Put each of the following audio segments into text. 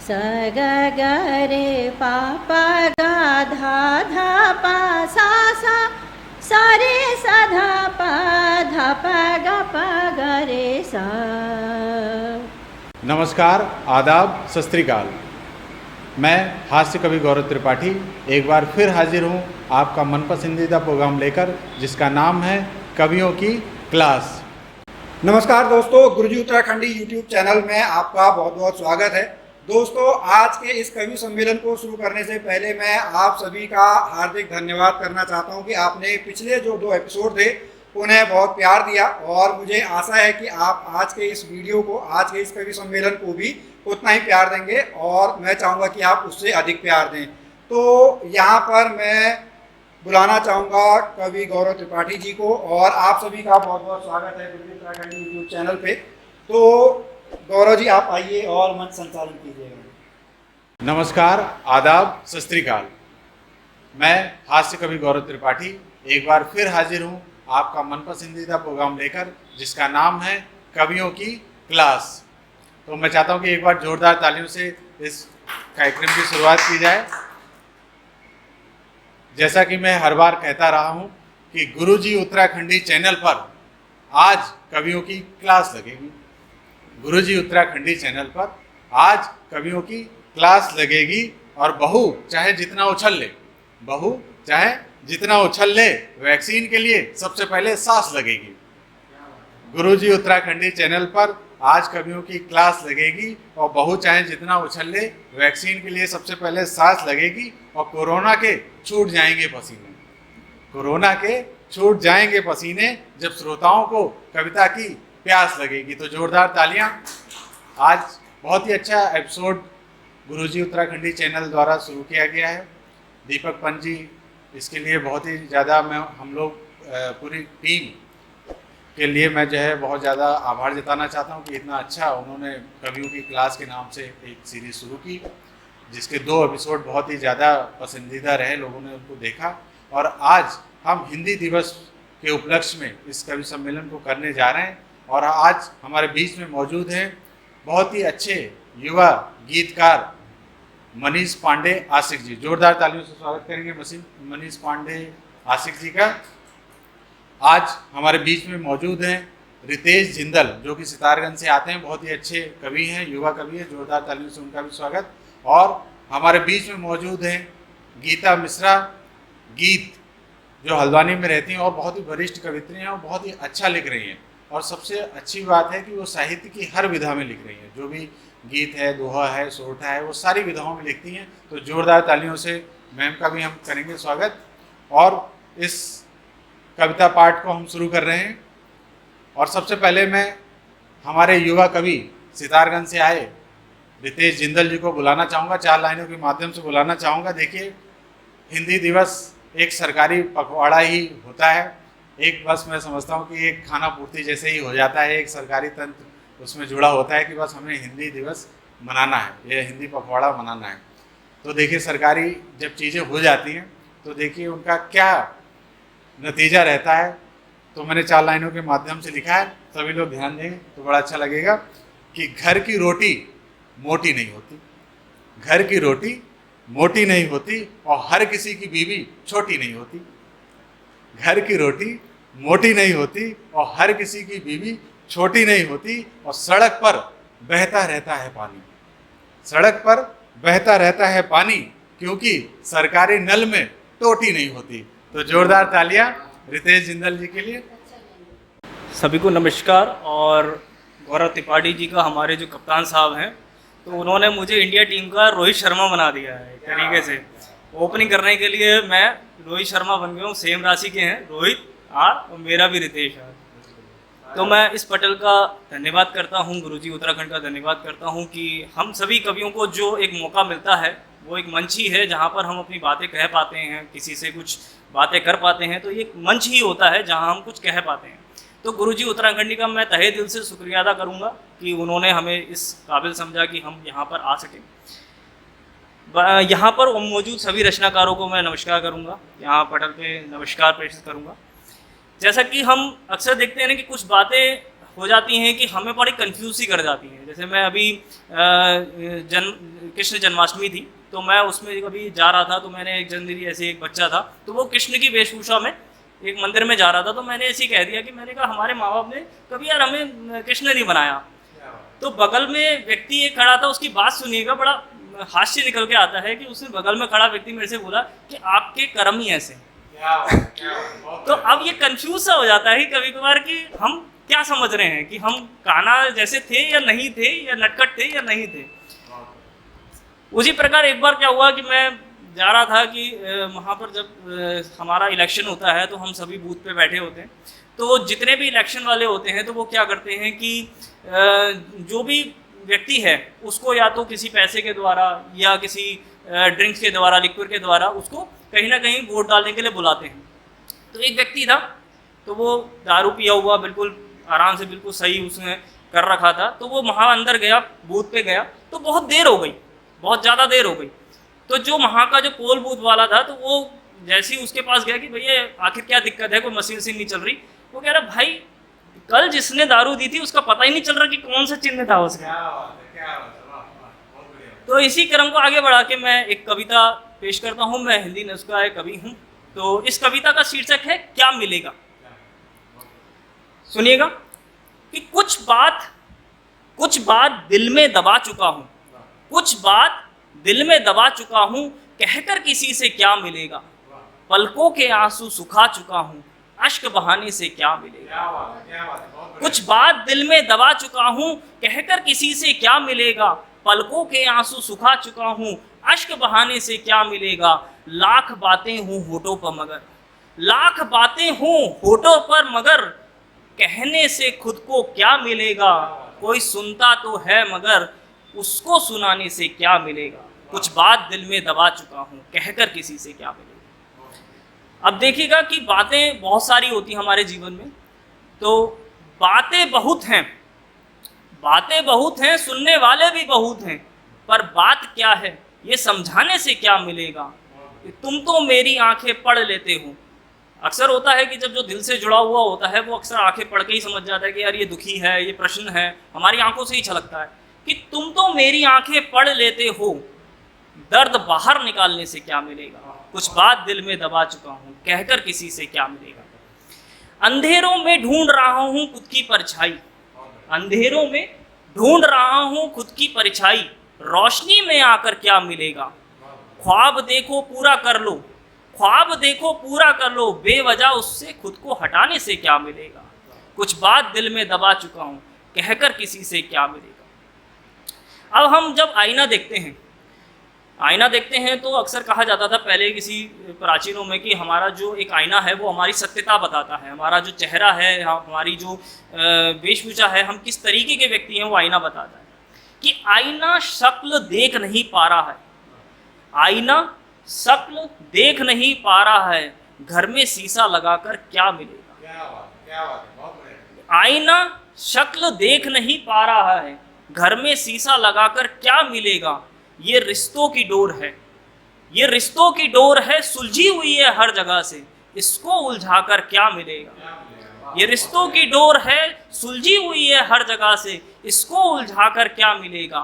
स ग ग रे पा पा गा धा धा पा सा सा सा रे सा धा पा गा पा ग रे सा। नमस्कार, आदाब, सत श्री अकाल। मैं हास्य कवि गौरव त्रिपाठी एक बार फिर हाजिर हूँ आपका मनपसंदीदा प्रोग्राम लेकर, जिसका नाम है कवियों की क्लास। नमस्कार दोस्तों, गुरुजी उत्तराखंडी यूट्यूब चैनल में आपका बहुत बहुत स्वागत है। दोस्तों, आज के इस कवि सम्मेलन को शुरू करने से पहले मैं आप सभी का हार्दिक धन्यवाद करना चाहता हूं कि आपने पिछले जो 2 एपिसोड थे उन्हें बहुत प्यार दिया और मुझे आशा है कि आप आज के इस वीडियो को, आज के इस कवि सम्मेलन को भी उतना ही प्यार देंगे और मैं चाहूँगा कि आप उससे अधिक प्यार दें। तो यहाँ पर मैं बुलाना चाहूँगा कवि गौरव त्रिपाठी जी को और आप सभी का बहुत बहुत स्वागत है गुरुजी उत्तराखंड यूट्यूब चैनल पे। तो गौरव जी, आप आइए और मंच संचालन कीजिएगा। नमस्कार, आदाब, सत श्री अकाल। मैं हास्य कवि गौरव त्रिपाठी एक बार फिर हाजिर हूँ आपका मनपसंदीदा प्रोग्राम लेकर, जिसका नाम है कवियों की क्लास। तो मैं चाहता हूँ कि एक बार जोरदार तालियों से इस कार्यक्रम की शुरुआत की जाए। जैसा कि मैं हर बार कहता रहा हूँ कि गुरुजी उत्तराखंडी चैनल पर आज कवियों की क्लास लगेगी। गुरुजी उत्तराखंडी चैनल पर आज कवियों की क्लास लगेगी और बहू चाहे जितना उछल ले, बहू चाहे जितना उछल ले, वैक्सीन के लिए सबसे पहले सांस लगेगी। गुरुजी उत्तराखंडी चैनल पर आज कवियों की क्लास लगेगी और बहू चाहे जितना उछल ले, वैक्सीन के लिए सबसे पहले सांस लगेगी और कोरोना के छूट जाएंगे पसीने। कोरोना के छूट जाएंगे पसीने जब श्रोताओं को कविता की प्यास लगेगी। तो जोरदार तालियां। आज बहुत ही अच्छा एपिसोड गुरुजी उत्तराखंडी चैनल द्वारा शुरू किया गया है। दीपक पंत जी, इसके लिए बहुत ही ज़्यादा हम लोग पूरी टीम के लिए मैं जो है बहुत ज़्यादा आभार जताना चाहता हूँ कि इतना अच्छा उन्होंने कवियों की क्लास के नाम से एक सीरीज़ शुरू की, जिसके 2 एपिसोड बहुत ही ज़्यादा पसंदीदा रहे, लोगों ने उनको देखा। और आज हम हिंदी दिवस के उपलक्ष्य में इस कवि सम्मेलन को करने जा रहे हैं और आज हमारे बीच में मौजूद हैं बहुत ही अच्छे युवा गीतकार मनीष पांडे आशिक जी। जोरदार तालियों से स्वागत करेंगे मनीष पांडे आशिक जी का। आज हमारे बीच में मौजूद हैं रितेश जिंदल, जो कि सितारगंज से आते हैं, बहुत ही अच्छे कवि हैं, युवा कवि हैं। जोरदार तालियों से उनका भी स्वागत। और हमारे बीच में मौजूद हैं गीता मिश्रा, गीत जो हल्द्वानी में रहती हैं और बहुत ही वरिष्ठ कवित्री हैं और बहुत ही अच्छा लिख रही हैं। और सबसे अच्छी बात है कि वो साहित्य की हर विधा में लिख रही हैं, जो भी गीत है, दोहा है, सोरठा है, वो सारी विधाओं में लिखती हैं। तो जोरदार तालियों से मैम का भी हम करेंगे स्वागत। और इस कविता पाठ को हम शुरू कर रहे हैं। और सबसे पहले मैं हमारे युवा कवि सितारगंज से आए रितेश जिंदल जी को बुलाना चाहूँगा, 4 लाइनों के माध्यम से बुलाना चाहूँगा। देखिए, हिंदी दिवस एक सरकारी पखवाड़ा ही होता है, एक बस मैं समझता हूँ कि एक खाना पूर्ति जैसे ही हो जाता है, एक सरकारी तंत्र उसमें जुड़ा होता है कि बस हमें हिंदी दिवस मनाना है, ये हिंदी पखवाड़ा मनाना है। तो देखिए, सरकारी जब चीज़ें हो जाती हैं तो देखिए उनका क्या नतीजा रहता है। तो मैंने 4 लाइनों के माध्यम से लिखा है, सभी लोग ध्यान दें तो बड़ा अच्छा लगेगा कि घर की रोटी मोटी नहीं होती, घर की रोटी मोटी नहीं होती और हर किसी की बीवी छोटी नहीं होती। घर की रोटी मोटी नहीं होती और हर किसी की बीवी छोटी नहीं होती और सड़क पर बहता रहता है पानी, सड़क पर बहता रहता है पानी, क्योंकि सरकारी नल में टोटी नहीं होती। तो जोरदार तालियां रितेश जिंदल जी के लिए। सभी को नमस्कार। और गौरव त्रिपाठी जी का, हमारे जो कप्तान साहब हैं, तो उन्होंने मुझे इंडिया टीम का रोहित शर्मा बना दिया है एक तरीके से। ओपनिंग करने के लिए मैं रोहित शर्मा बन गया हूँ। सेम राशि के हैं रोहित और मेरा भी रितेश है। तो मैं इस पटल का धन्यवाद करता हूँ, गुरुजी उत्तराखंड का धन्यवाद करता हूँ कि हम सभी कवियों को जो एक मौका मिलता है, वो एक मंच ही है जहाँ पर हम अपनी बातें कह पाते हैं, किसी से कुछ बातें कर पाते हैं। तो ये एक मंच ही होता है जहाँ हम कुछ कह पाते हैं। तो गुरुजी उत्तराखंडी का मैं तहे दिल से शुक्रिया अदा करूँगा कि उन्होंने हमें इस काबिल समझा कि हम यहाँ पर आ सकें। यहाँ पर मौजूद सभी रचनाकारों को मैं नमस्कार करूँगा, यहाँ पटल पे नमस्कार प्रेषित करूँगा। जैसा कि हम अक्सर देखते हैं ना कि कुछ बातें हो जाती हैं कि हमें बड़ी कंफ्यूज सी कर जाती हैं। जैसे मैं अभी कृष्ण जन्माष्टमी थी, तो मैं उसमें कभी जा रहा था, तो मैंने एक जनवरी ऐसे एक बच्चा था, तो वो कृष्ण की वेशभूषा में एक मंदिर में जा रहा था, तो मैंने ऐसे ही कह दिया कि मैंने कहा हमारे माँ बाप ने कभी यार हमें कृष्ण नहीं बनाया। तो बगल में व्यक्ति एक खड़ा था, उसकी बात सुनिएगा, बड़ा हास्य निकल के आता है कि उसने बगल में खड़ा व्यक्ति मेरे से बोला कि आपके कर्म ही ऐसे। तो अब ये कंफ्यूज सा हो जाता है कि कभी कभार कि हम क्या समझ रहे हैं कि हम कान्हा जैसे थे या नहीं थे, या नटखट थे या नहीं थे। उसी प्रकार एक बार क्या हुआ कि मैं जा रहा था कि वहाँ पर जब हमारा इलेक्शन होता है तो हम सभी बूथ पे बैठे होते हैं, तो जितने भी इलेक्शन वाले होते हैं तो वो क्या करते हैं कि जो भी व्यक्ति है उसको या तो किसी पैसे के द्वारा या किसी ड्रिंक्स के द्वारा, लिक्विड के द्वारा उसको कहीं ना कहीं वोट डालने के लिए बुलाते हैं। तो एक व्यक्ति था, तो वो दारू पिया हुआ बिल्कुल आराम से, बिल्कुल सही उसने कर रखा था, तो वो वहाँ अंदर गया, बूथ पे गया, तो बहुत देर हो गई, बहुत ज़्यादा देर हो गई। तो जो वहाँ का जो पोल बूथ वाला था, तो वो जैसे ही उसके पास गया कि भैया आखिर क्या दिक्कत है, कोई मशीन से नहीं चल रही, वो कह रहा भाई कल जिसने दारू दी थी उसका पता ही नहीं चल रहा कि कौन सा चिन्ह था उसका। तो इसी क्रम को आगे बढ़ा के मैं एक कविता पेश करता हूँ। मैं हिंदी नस्ल का एक कवि हूँ, तो इस कविता का शीर्षक है क्या मिलेगा। सुनिएगा कि कुछ बात दिल में दबा चुका हूँ, कुछ बात दिल में दबा चुका हूँ, कहकर किसी से क्या मिलेगा। पलकों के आंसू सुखा चुका हूँ, अश्क बहाने से क्या मिलेगा। कुछ बात दिल में दबा चुका हूँ, कहकर किसी से क्या मिलेगा। पलकों के आंसू सुखा चुका हूँ, अश्क बहाने से क्या मिलेगा। लाख बातें हूँ होठों पर मगर, लाख बातें हूँ होठों पर मगर, कहने से खुद को क्या मिलेगा। कोई सुनता तो है मगर उसको सुनाने से क्या मिलेगा। कुछ बात दिल में दबा चुका हूँ, कहकर किसी से क्या मिलेगा। अब देखिएगा कि बातें बहुत सारी होती हमारे जीवन में, तो बातें बहुत हैं, बातें बहुत हैं, सुनने वाले भी बहुत हैं, पर बात क्या है ये समझाने से क्या मिलेगा। तुम तो मेरी आंखें पढ़ लेते हो। अक्सर होता है कि जब जो दिल से जुड़ा हुआ होता है वो अक्सर आंखें पढ़ के ही समझ जाता है कि यार ये दुखी है, ये प्रश्न है, हमारी आंखों से ही छलकता है कि तुम तो मेरी आंखें पढ़ लेते हो, दर्द बाहर निकालने से क्या मिलेगा। कुछ बात दिल में दबा चुका हूँ, कहकर किसी से क्या मिलेगा। अंधेरों में ढूंढ रहा हूँ खुद की परछाई, अंधेरों में ढूंढ रहा हूँ खुद की परछाई, रोशनी में आकर क्या मिलेगा। ख्वाब देखो पूरा कर लो, ख्वाब देखो पूरा कर लो, बेवजह उससे खुद को हटाने से क्या मिलेगा। कुछ बात दिल में दबा चुका हूँ, कहकर किसी से क्या मिलेगा। अब हम जब आईना देखते हैं, आईना देखते हैं तो अक्सर कहा जाता था पहले किसी प्राचीनों में कि हमारा जो एक आईना है वो हमारी सत्यता बताता है, हमारा जो चेहरा है, हमारी जो वेशभूषा है, हम किस तरीके के व्यक्ति हैं, वो आईना बताता है। कि आईना शक्ल देख नहीं पा रहा है, आईना शक्ल देख नहीं पा रहा है, घर में शीशा लगाकर क्या मिलेगा। आईना शक्ल देख नहीं पा रहा है, घर में शीशा लगाकर क्या मिलेगा। ये रिश्तों की डोर है, ये रिश्तों की डोर है, सुलझी हुई है हर जगह से, इसको उलझाकर क्या मिलेगा। ये रिश्तों की डोर है, सुलझी हुई है हर जगह से, इसको उलझाकर क्या मिलेगा।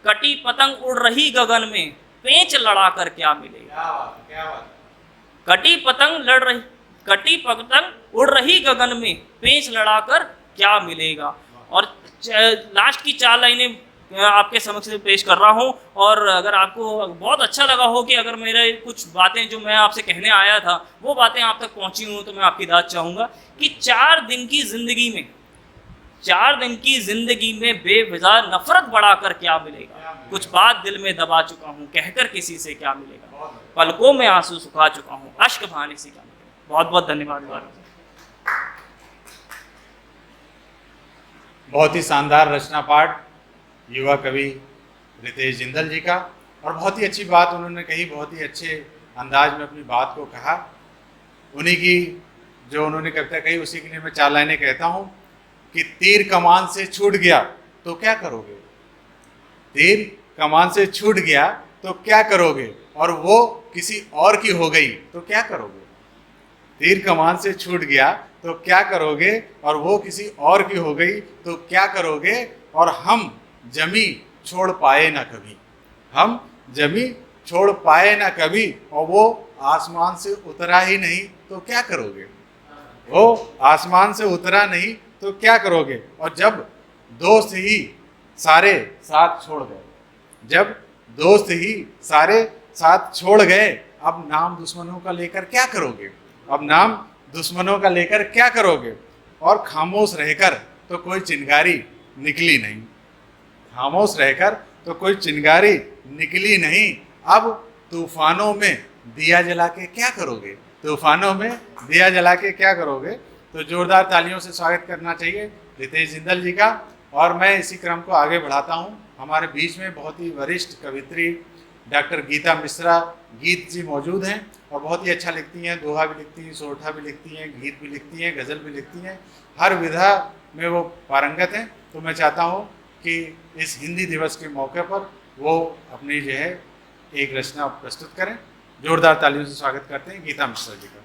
कटी पतंग उड़ रही गगन में, पेंच लड़ाकर क्या मिलेगा। कटी पतंग उड़ रही गगन में, पेंच लड़ाकर क्या मिलेगा। और लास्ट की 4 लाइनें आपके समक्ष पेश कर रहा हूँ। और अगर आपको बहुत अच्छा लगा हो कि अगर मेरे कुछ बातें जो मैं आपसे कहने आया था वो बातें आप तक पहुँची हूँ, तो मैं आपकी दाद चाहूँगा कि 4 दिन की ज़िंदगी में, 4 दिन की ज़िंदगी में बेवजह नफरत बढ़ाकर क्या मिलेगा। कुछ बात दिल में दबा चुका हूँ, कहकर किसी से क्या मिलेगा। पलकों में आंसू सुखा चुका हूँ, अश्क बहाने से क्या मिलेगा। बहुत बहुत धन्यवाद। बहुत ही शानदार रचना पाठ युवा कवि रितेश जिंदल जी का, और बहुत ही अच्छी बात उन्होंने कही, बहुत ही अच्छे अंदाज में अपनी बात को कहा। उन्हीं की जो उन्होंने कविता कही उसी के लिए मैं 4 लाइनें कहता हूँ कि तीर कमान से छूट गया तो क्या करोगे। तीर कमान से छूट गया तो क्या करोगे, और वो किसी और की हो गई तो क्या करोगे। तीर कमान से छूट गया तो क्या करोगे, और वो किसी और की हो गई तो क्या करोगे, और हम जमी छोड़ पाए ना कभी, हम जमी छोड़ पाए ना कभी, और वो आसमान से उतरा ही नहीं तो क्या करोगे, वो आसमान से उतरा नहीं तो क्या करोगे। और जब दोस्त ही सारे साथ छोड़ गए, जब दोस्त ही सारे साथ छोड़ गए, अब नाम दुश्मनों का लेकर क्या करोगे, अब नाम दुश्मनों का लेकर क्या करोगे। और खामोश रहकर तो कोई चिंगारी निकली नहीं, खामोश रहकर तो कोई चिंगारी निकली नहीं, अब तूफानों में दिया जला के क्या करोगे, तूफानों में दिया जला के क्या करोगे। तो जोरदार तालियों से स्वागत करना चाहिए रितेश जिंदल जी का। और मैं इसी क्रम को आगे बढ़ाता हूँ। हमारे बीच में बहुत ही वरिष्ठ कवित्री डॉक्टर गीता मिश्रा गीत जी मौजूद हैं और बहुत ही अच्छा लिखती हैं, दोहा भी लिखती हैं, सोरठा भी लिखती हैं, गीत भी लिखती हैं, गज़ल भी लिखती हैं, हर विधा में वो पारंगत हैं। तो मैं चाहता हूँ कि इस हिंदी दिवस के मौके पर वो अपनी जो है एक रचना प्रस्तुत करें। जोरदार तालियों से स्वागत करते हैं गीता मिश्रा जी का।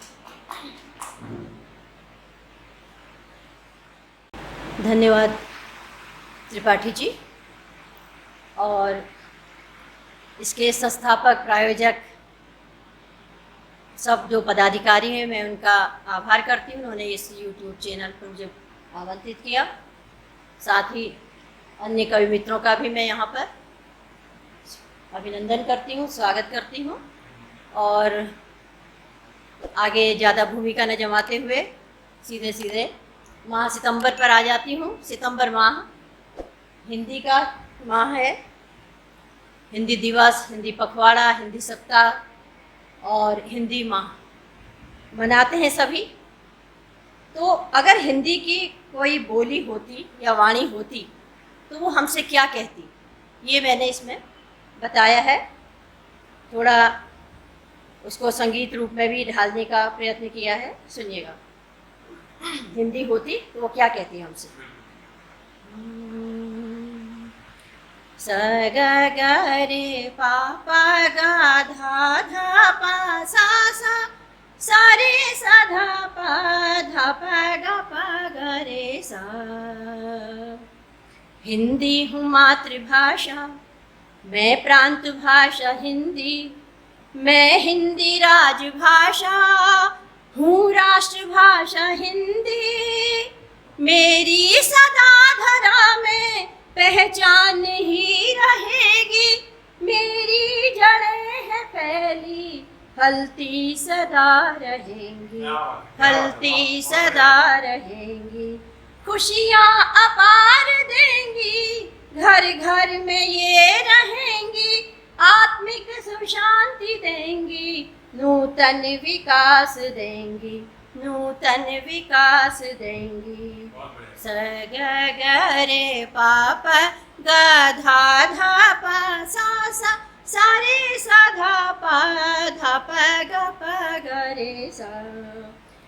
धन्यवाद त्रिपाठी जी। और इसके संस्थापक, प्रायोजक, सब जो पदाधिकारी हैं, मैं उनका आभार करती हूँ। उन्होंने इस YouTube चैनल पर मुझे आमंत्रित किया। साथ ही अन्य कवि मित्रों का भी मैं यहाँ पर अभिनंदन करती हूँ, स्वागत करती हूँ। और आगे ज़्यादा भूमिका न जमाते हुए सीधे सीधे माह सितंबर पर आ जाती हूँ। सितंबर माह हिंदी का माह है, हिंदी दिवस, हिंदी पखवाड़ा, हिंदी सप्ताह और हिंदी माह मनाते हैं सभी। तो अगर हिंदी की कोई बोली होती या वाणी होती तो वो हमसे क्या कहती, ये मैंने इसमें बताया है। थोड़ा उसको संगीत रूप में भी ढालने का प्रयत्न किया है, सुनिएगा। हिंदी होती तो वो क्या कहती है हमसे। स ग ग रे पा पा गा धा धा पा सा सा सा रे सा धा पा धा पा गा पा ग रे सा। हिंदी हूँ मातृभाषा, मैं प्रांत भाषा हिंदी, मैं हिंदी राजभाषा हूँ, राष्ट्रभाषा हिंदी। मेरी सदा धरा में पहचान ही रहेगी, मेरी जड़ें हैं फैली, फलती सदा रहेंगी, फलती सदा रहेंगी। खुशियाँ अपार देंगी, घर घर में ये रहेंगी, आत्मिक सुशांति देंगी, नूतन विकास देंगी, नूतन विकास देंगी। स ग ग रे पा पा गा धा धा पा सा सा सा रे सा धा पा धा पा गा पा ग रे सा।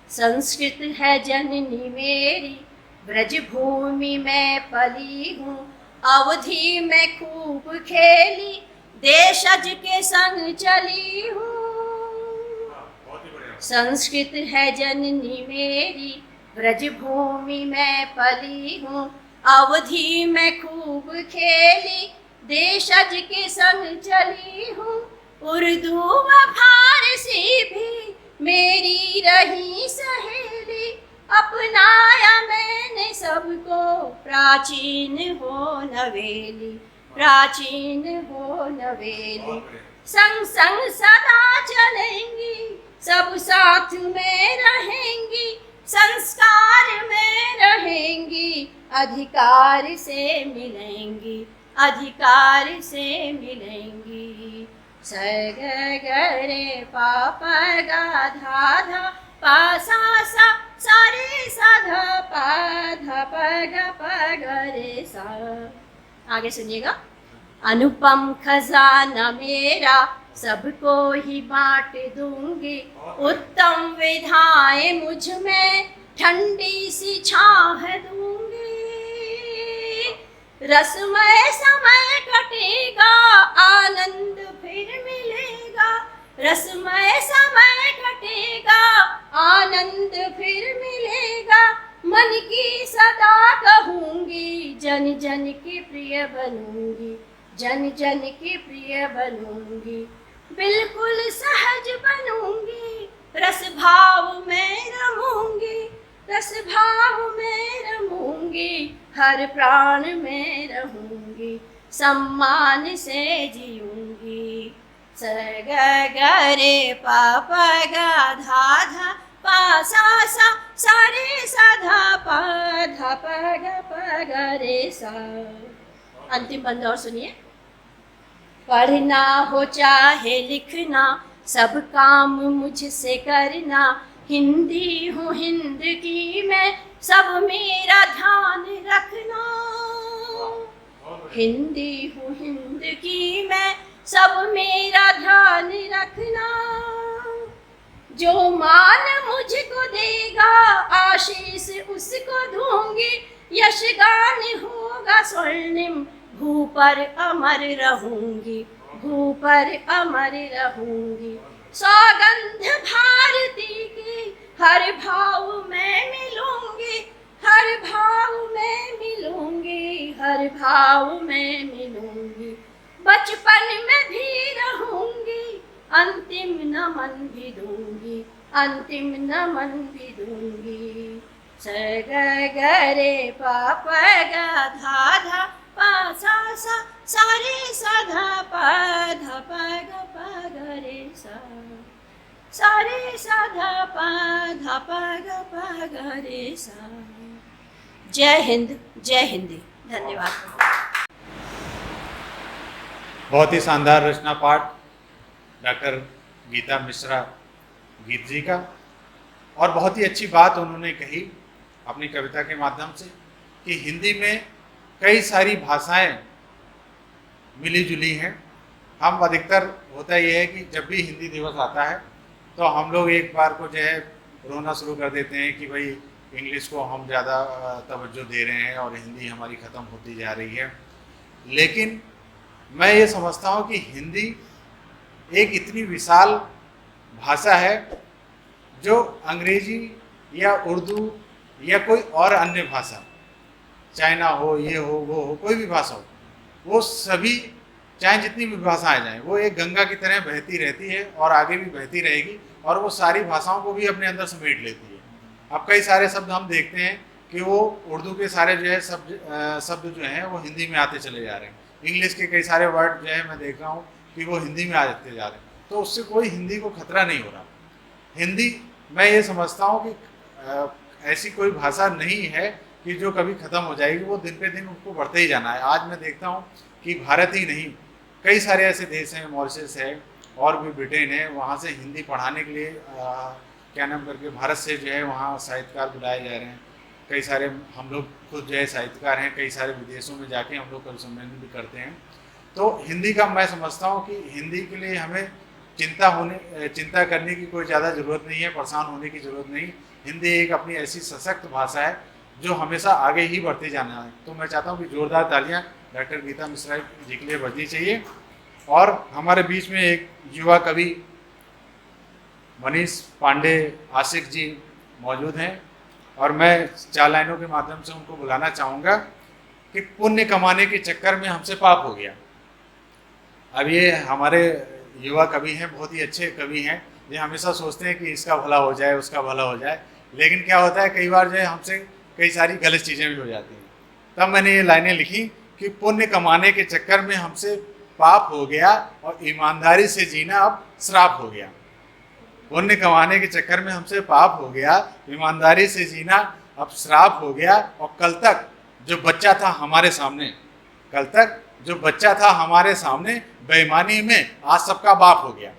संस्कृत है जननी मेरी, ब्रज भूमि में पली हूँ, अवधि में खूब खेली, देशज के संग चली हूँ। संस्कृत है जननी मेरी, ब्रज भूमि में पली हूँ, अवधि में खूब खेली, देशज के संग चली हूँ। उर्दू व फारसी भी मेरी रही सहेली, अपनाया मैंने सबको, प्राचीन हो नवेली, प्राचीन हो नवेली। संग संग सदा चलेंगी, सब साथ में रहेंगी, संस्कार में रहेंगी, अधिकार से मिलेंगी, अधिकार से मिलेंगी। स ग ग रे पा पा गा धा धा पा सा सा सा रे सा धा पा धा पा गा पा ग रे सा। आगे सुनिएगा। अनुपम खजाना मेरा, सबको ही बांट दूंगी, उत्तम विधाएं मुझ में ठंडी सी छाह दूंगी। रसमय समय कटेगा, आनंद फिर मिलेगा, रसमय समय कटेगा, आनंद फिर मिलेगा। जन जन की प्रिय बनूंगी, जन जन की प्रिय बनूंगी, बिल्कुल सहज बनूंगी, रस भाव में रमूंगी, रस भाव में रमूंगी, हर प्राण में रहूंगी, सम्मान से जीऊंगी। स ग ग रे पा प ग धा धा पा सा सा सा रे सा धा पा धा प ग रे सा। अंतिम बंद और सुनिए। पढ़ना हो चाहे लिखना, सब काम मुझसे करना, हिंदी हूँ हिंद की मैं, सब मेरा ध्यान रखना। हिंदी हूँ हिंद की मैं, सब मेरा ध्यान रखना। जो मान मुझको देगा, आशीष उसको दूंगी, यशगान होगा स्वर्णिम, भू पर अमर रहूंगी, भू पर अमर रहूंगी। सौगंध भारती की हर भाव में मिलूंगी, हर भाव में मिलूंगी, हर भाव में मिलूंगी। बचपन में भी रहूंगी, अंतिम नमन भी दूंगी, अंतिम नमन भी दूंगी। स ग ग रे पा प ग धा धा पा सा सा सा रे सा धा पा धा प ग रे सा, सा रे सा धा पा धा प ग रे सा। जय हिंद, जय हिंदी। धन्यवाद। बहुत ही शानदार रचना पाठ डॉक्टर गीता मिश्रा गीत जी का, और बहुत ही अच्छी बात उन्होंने कही अपनी कविता के माध्यम से कि हिंदी में कई सारी भाषाएं मिली जुली हैं। हम अधिकतर होता ये है कि जब भी हिंदी दिवस आता है तो हम लोग एक बार को जो है रोना शुरू कर देते हैं कि भाई इंग्लिश को हम ज़्यादा तवज्जो दे रहे हैं और हिंदी हमारी ख़त्म होती जा रही है। लेकिन मैं ये समझता हूँ कि हिंदी एक इतनी विशाल भाषा है जो अंग्रेजी या उर्दू या कोई और अन्य भाषा, चाइना हो, ये हो, वो हो, कोई भी भाषा हो, वो सभी चाहे जितनी भी भाषाएं जाएं, वो एक गंगा की तरह बहती रहती है और आगे भी बहती रहेगी, और वो सारी भाषाओं को भी अपने अंदर समेट लेती है। अब कई सारे शब्द हम देखते हैं कि वो उर्दू के सारे जो है शब्द जो हैं वो हिंदी में आते चले जा रहे हैं। इंग्लिश के कई सारे वर्ड जो है मैं देख रहा हूँ कि वो हिंदी में आते जा रहे हैं, तो उससे कोई हिंदी को खतरा नहीं हो रहा। हिंदी मैं ये समझता हूँ कि ऐसी कोई भाषा नहीं है कि जो कभी ख़त्म हो जाएगी, वो दिन पे दिन उनको बढ़ते ही जाना है। आज मैं देखता हूँ कि भारत ही नहीं, कई सारे ऐसे देश हैं, मॉरिशस है और भी ब्रिटेन है, वहाँ से हिंदी पढ़ाने के लिए क्या नाम करके भारत से जो है वहाँ साहित्यकार बुलाए जा रहे हैं। कई सारे हम लोग खुद जो है साहित्यकार हैं, कई सारे विदेशों में जाके हम लोग कवि सम्मेलन भी करते हैं। तो हिंदी का मैं समझता हूँ कि हिंदी के लिए हमें चिंता करने की कोई ज़्यादा ज़रूरत नहीं है, परेशान होने की ज़रूरत नहीं। हिंदी एक अपनी ऐसी सशक्त भाषा है जो हमेशा आगे ही बढ़ते जाना है। तो मैं चाहता हूँ कि जोरदार तालियाँ डॉक्टर गीता मिश्रा जी के लिए बजनी चाहिए। और हमारे बीच में एक युवा कवि मनीष पांडे आशिक जी मौजूद हैं, और मैं 4 लाइनों के माध्यम से उनको बुलाना चाहूँगा कि पुण्य कमाने के चक्कर में हमसे पाप हो गया। अब ये हमारे युवा कवि हैं, बहुत ही अच्छे कवि हैं, ये हमेशा सोचते हैं कि इसका भला हो जाए, उसका भला हो जाए, लेकिन क्या होता है कई बार जो है हमसे कई सारी गलत चीज़ें भी हो जाती हैं। तब मैंने ये लाइनें लिखी कि पुण्य कमाने के चक्कर में हमसे पाप हो गया और ईमानदारी से जीना अब श्राप हो गया। पुण्य कमाने के चक्कर में हमसे पाप हो गया, ईमानदारी से जीना अब श्राप हो गया, और कल तक जो बच्चा था हमारे सामने, कल तक जो बच्चा था हमारे सामने बेईमानी में आज सबका बाप हो गया।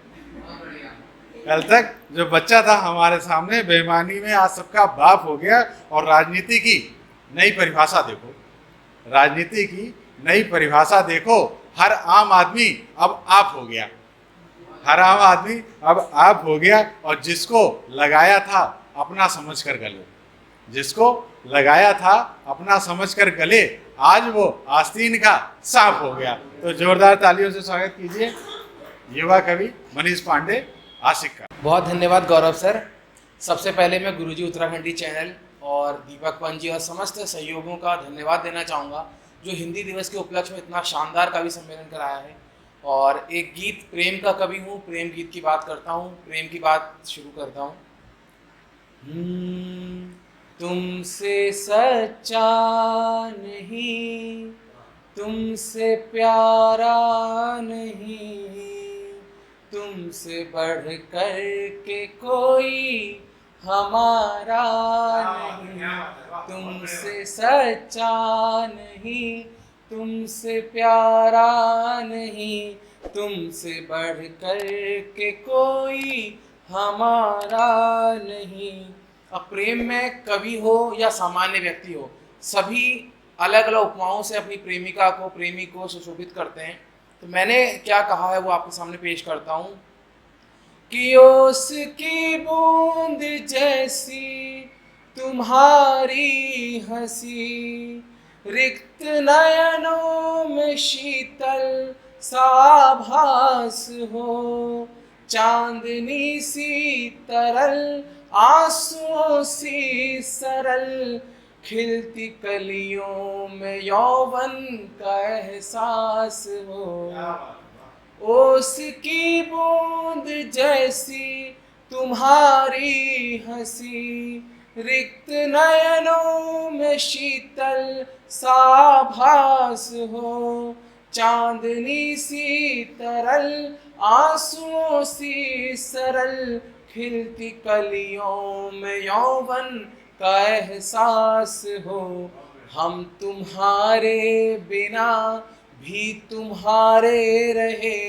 कल तक जो बच्चा था हमारे सामने बेईमानी में आज सबका बाप हो गया। और राजनीति की नई परिभाषा देखो, राजनीति की नई परिभाषा देखो, हर आम आदमी अब आप हो गया, हर आम आदमी अब आप हो गया। और जिसको लगाया था अपना समझकर गले, जिसको लगाया था अपना समझकर गले, आज वो आस्तीन का सांप हो गया। तो जोरदार तालियों से स्वागत कीजिए युवा कवि मनीष पांडे आशिक का। बहुत धन्यवाद गौरव सर। सबसे पहले मैं गुरुजी उत्तराखंडी चैनल और दीपक पंत जी और समस्त सहयोगियों का धन्यवाद देना चाहूँगा जो हिंदी दिवस के उपलक्ष्य में इतना शानदार कवि सम्मेलन कराया है। और एक गीत, प्रेम का कवि हूँ, प्रेम गीत की बात करता हूँ, प्रेम की बात शुरू करता हूँ। तुमसे सच्चा नहीं, तुमसे प्यारा नहीं, तुमसे बढ़ कर के कोई हमारा नहीं। तुमसे सच्चा नहीं, तुमसे प्यारा नहीं, तुमसे बढ़ कर के कोई हमारा नहीं। अब प्रेम में कवि हो या सामान्य व्यक्ति हो, सभी अलग अलग उपमाओं से अपनी प्रेमिका को, प्रेमी को सुशोभित करते हैं। तो मैंने क्या कहा है वो आपके सामने पेश करता हूँ कि ओस की बूंद जैसी तुम्हारी हंसी, रिक्त नयनों में शीतल साभास हो, चांदनी सी तरल आंसुओं सी सरल, खिलती कलियों में यौवन का एहसास हो। ओस की बूंद जैसी तुम्हारी हंसी, रिक्त नयनों में शीतल साभास हो, चांदनी सी तरल आंसुओं सी सरल, खिलती कलियों में यौवन का एहसास हो। हम तुम्हारे बिना भी तुम्हारे रहे,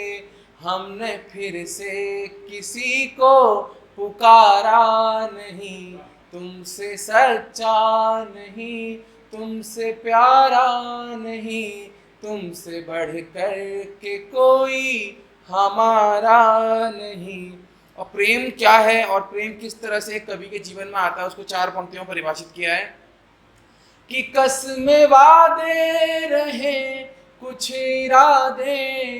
हमने फिर से किसी को पुकारा नहीं। तुमसे सच्चा नहीं, तुमसे प्यारा नहीं, तुमसे बढ़ कर के कोई हमारा नहीं। और प्रेम क्या है और प्रेम किस तरह से कवि के जीवन में आता है, उसको 4 पंक्तियों में परिभाषित किया है कि कसमें वादे रहे, कुछ इरादे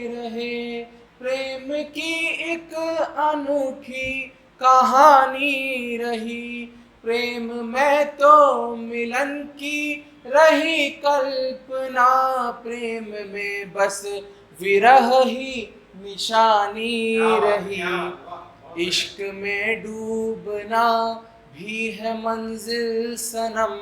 रहे, प्रेम की एक अनूठी कहानी रही, प्रेम में तो मिलन की रही कल्पना, प्रेम में बस विरह ही निशानी रही। इश्क में डूबना भी है मंजिल सनम,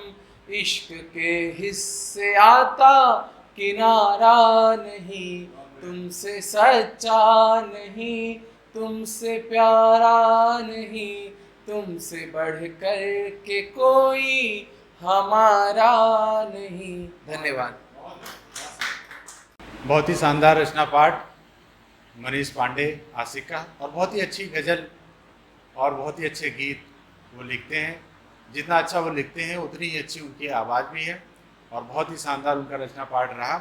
इश्क के हिस्से आता किनारा नहीं। तुमसे सच्चा नहीं, तुमसे प्यारा नहीं, तुमसे बढ़ कर के कोई हमारा नहीं। धन्यवाद। बहुत ही शानदार रचना पाठ मनीष पांडे आशिक का, और बहुत ही अच्छी गज़ल और बहुत ही अच्छे गीत वो लिखते हैं। जितना अच्छा वो लिखते हैं उतनी ही अच्छी उनकी आवाज़ भी है, और बहुत ही शानदार उनका रचना पाठ रहा।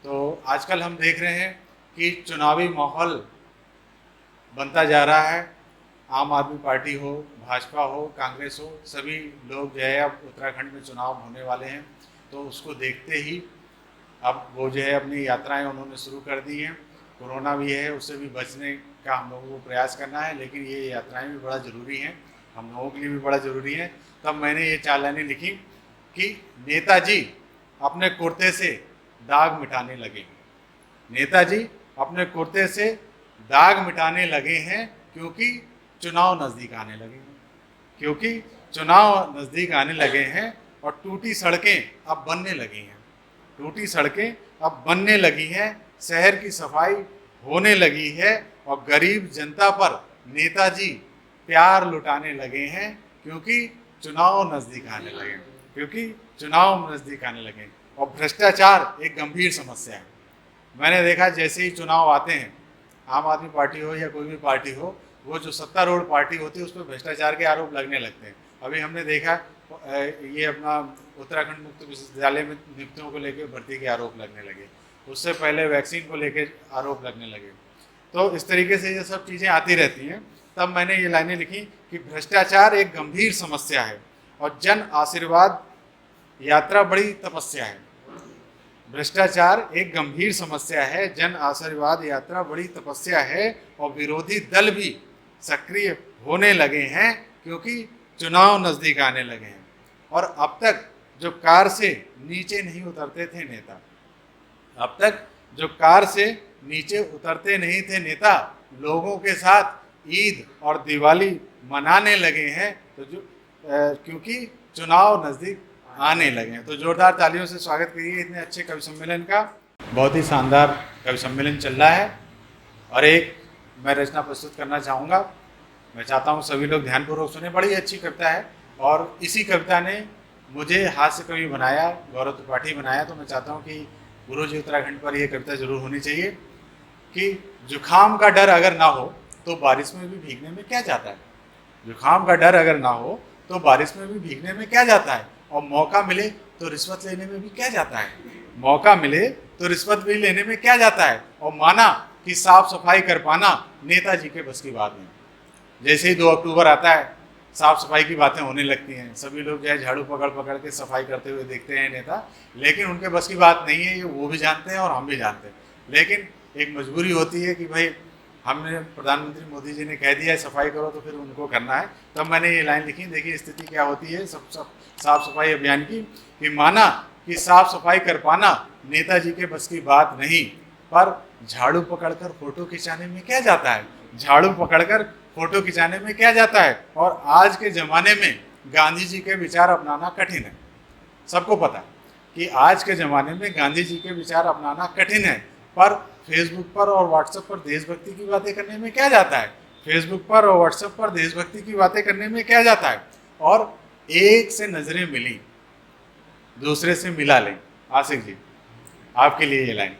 तो आजकल हम देख रहे हैं कि चुनावी माहौल बनता जा रहा है। आम आदमी पार्टी हो, भाजपा हो, कांग्रेस हो, सभी लोग जो है अब उत्तराखंड में चुनाव होने वाले हैं, तो उसको देखते ही अब वो जो है अपनी यात्राएं उन्होंने शुरू कर दी हैं। कोरोना भी है, उससे भी बचने का हम लोगों को प्रयास करना है, लेकिन ये यात्राएं भी बड़ा ज़रूरी हैं, हम लोगों के लिए भी बड़ा ज़रूरी है। तब मैंने ये 4 लाइनें लिखी कि नेताजी अपने कुर्ते से दाग मिटाने लगे। नेताजी अपने कुर्ते से दाग मिटाने लगे हैं क्योंकि चुनाव नज़दीक आने लगे हैं, क्योंकि चुनाव नज़दीक आने लगे हैं और टूटी सड़कें अब बनने लगी हैं, टूटी सड़कें अब बनने लगी हैं, शहर की सफाई होने लगी है, और गरीब जनता पर नेताजी प्यार लुटाने लगे हैं क्योंकि चुनाव नज़दीक आने लगे, क्योंकि चुनाव नज़दीक आने लगे। और भ्रष्टाचार एक गंभीर समस्या है। मैंने देखा जैसे ही चुनाव आते हैं, आम आदमी पार्टी हो या कोई भी पार्टी हो, वो जो सत्तारूढ़ पार्टी होती है उस पर भ्रष्टाचार के आरोप लगने लगते हैं। अभी हमने देखा ये अपना उत्तराखंड मुक्त विश्वविद्यालय में नियुक्तियों को लेकर भर्ती के आरोप लगने लगे, उससे पहले वैक्सीन को लेकर आरोप लगने लगे। तो इस तरीके से ये सब चीज़ें आती रहती हैं। तब मैंने ये लाइनें लिखी कि भ्रष्टाचार एक गंभीर समस्या है और जन आशीर्वाद यात्रा बड़ी तपस्या है। भ्रष्टाचार एक गंभीर समस्या है, जन आशीर्वाद यात्रा बड़ी तपस्या है, और विरोधी दल भी सक्रिय होने लगे हैं क्योंकि चुनाव नज़दीक आने लगे हैं। और अब तक जो कार से नीचे नहीं उतरते थे नेता, अब तक जो कार से नीचे उतरते नहीं थे नेता, लोगों के साथ ईद और दिवाली मनाने लगे हैं, तो क्योंकि चुनाव नज़दीक आने लगे हैं। तो जोरदार तालियों से स्वागत करिए इतने अच्छे कवि सम्मेलन का। बहुत ही शानदार कवि सम्मेलन चल रहा है और एक मैं रचना प्रस्तुत करना चाहूँगा। मैं चाहता हूँ सभी लोग ध्यानपूर्वक सुने। बड़ी अच्छी कविता है और इसी कविता ने मुझे हास्य कवि बनाया, गौरव त्रिपाठी बनाया। तो मैं चाहता हूँ कि गुरुजी उत्तराखंड पर यह कविता जरूर होनी चाहिए कि जुखाम का डर अगर ना हो तो बारिश में भी भीगने में क्या जाता है। जुखाम का डर अगर ना हो तो बारिश में भी भीगने में क्या जाता है। और मौका मिले तो रिश्वत लेने में भी क्या जाता है। मौका मिले तो रिश्वत भी लेने में क्या जाता है। और माना कि साफ सफाई कर पाना नेताजी के बस की बात नहीं। जैसे ही 2 अक्टूबर आता है साफ सफाई की बातें होने लगती हैं। सभी लोग जो है झाड़ू पकड़ पकड़ के सफाई करते हुए देखते हैं नेता, लेकिन उनके बस की बात नहीं है। ये वो भी जानते हैं और हम भी जानते हैं, लेकिन एक मजबूरी होती है कि भाई हमने प्रधानमंत्री मोदी जी ने कह दिया है सफाई करो तो फिर उनको करना है। तब मैंने ये लाइन लिखी। देखिए स्थिति क्या होती है सब साफ सफाई अभियान की कि माना कि साफ सफाई कर पाना नेताजी के बस की बात नहीं, पर झाड़ू पकड़कर फोटो खिंचाने में क्या जाता है। झाड़ू पकड़कर फोटो खिंचाने में क्या जाता है। और आज के ज़माने में गांधी जी के विचार अपनाना कठिन है। सबको पता है कि आज के ज़माने में गांधी जी के विचार अपनाना कठिन है, पर फेसबुक पर और व्हाट्सएप पर देशभक्ति की बातें करने में क्या जाता है। फेसबुक पर और व्हाट्सएप पर देशभक्ति की बातें करने में क्या जाता है। और एक से नज़रें मिली दूसरे से मिला लें। आशिक जी आपके लिए ये लाइन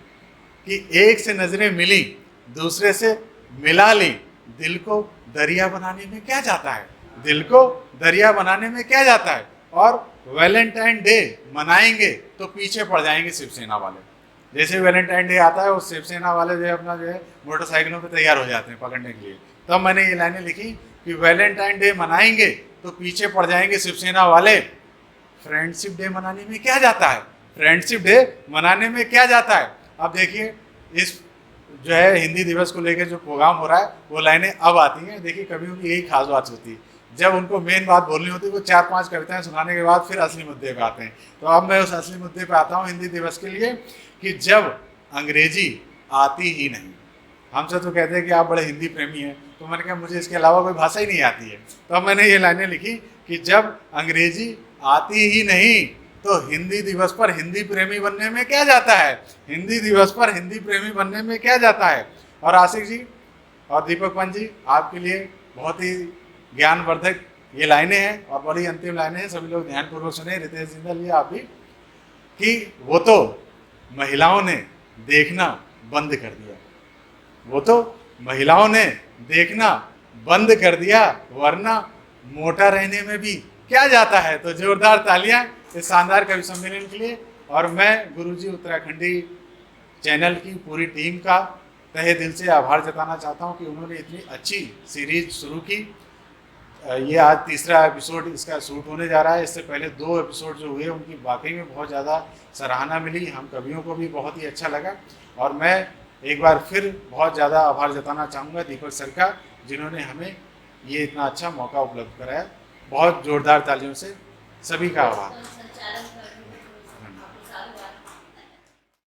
कि एक से नज़रें मिली दूसरे से मिला ली, दिल को दरिया बनाने में क्या जाता है। दिल को दरिया बनाने में क्या जाता है। और वैलेंटाइन डे मनाएंगे तो पीछे पड़ जाएंगे शिवसेना वाले। जैसे वैलेंटाइन डे आता है वो शिवसेना वाले जो है अपना जो है मोटरसाइकिलों पे तैयार हो जाते हैं पकड़ने के लिए। तब मैंने ये लाइनें लिखी कि वैलेंटाइन डे मनाएंगे तो पीछे पड़ जाएंगे शिवसेना वाले। फ्रेंडशिप डे मनाने में क्या जाता है। फ्रेंडशिप डे मनाने में क्या जाता है। अब देखिए इस जो है हिंदी दिवस को लेकर जो प्रोग्राम हो रहा है वो लाइनें अब आती हैं। देखिए कभी भी यही खास बात होती है, जब उनको मेन बात बोलनी होती है वो 4-5 कविताएं सुनाने के बाद फिर असली मुद्दे पे आते हैं। तो अब मैं उस असली मुद्दे पे आता हूँ हिंदी दिवस के लिए कि जब अंग्रेजी आती ही नहीं। हमसे तो कहते हैं कि आप बड़े हिंदी प्रेमी हैं, तो मैंने कहा मुझे इसके अलावा कोई भाषा ही नहीं आती है। तो अब मैंने ये लाइनें लिखी कि जब अंग्रेजी आती ही नहीं तो हिंदी दिवस पर हिंदी प्रेमी बनने में क्या जाता है। हिंदी दिवस पर हिंदी प्रेमी बनने में क्या जाता है। और आशिक जी और दीपक पंत जी आपके लिए बहुत ही ज्ञानवर्धक ये लाइनें हैं और बड़ी अंतिम लाइनें हैं। सभी लोग ध्यानपूर्वक सुने। रितेश जिंदल जी आप भी कि वो तो महिलाओं ने देखना बंद कर दिया। वो तो महिलाओं ने देखना बंद कर दिया, वरना मोटा रहने में भी क्या जाता है। तो जोरदार तालियां इस शानदार कवि सम्मेलन के लिए। और मैं गुरुजी उत्तराखंडी चैनल की पूरी टीम का तहे दिल से आभार जताना चाहता हूं कि उन्होंने इतनी अच्छी सीरीज शुरू की। ये आज 3रा एपिसोड इसका शूट होने जा रहा है। इससे पहले 2 एपिसोड जो हुए उनकी वाकई में बहुत ज़्यादा सराहना मिली। हम कवियों को भी बहुत ही अच्छा लगा। और मैं एक बार फिर बहुत ज़्यादा आभार जताना चाहूँगा दीपक सर का, जिन्होंने हमें ये इतना अच्छा मौका उपलब्ध कराया। बहुत जोरदार तालियों से सभी का आभार।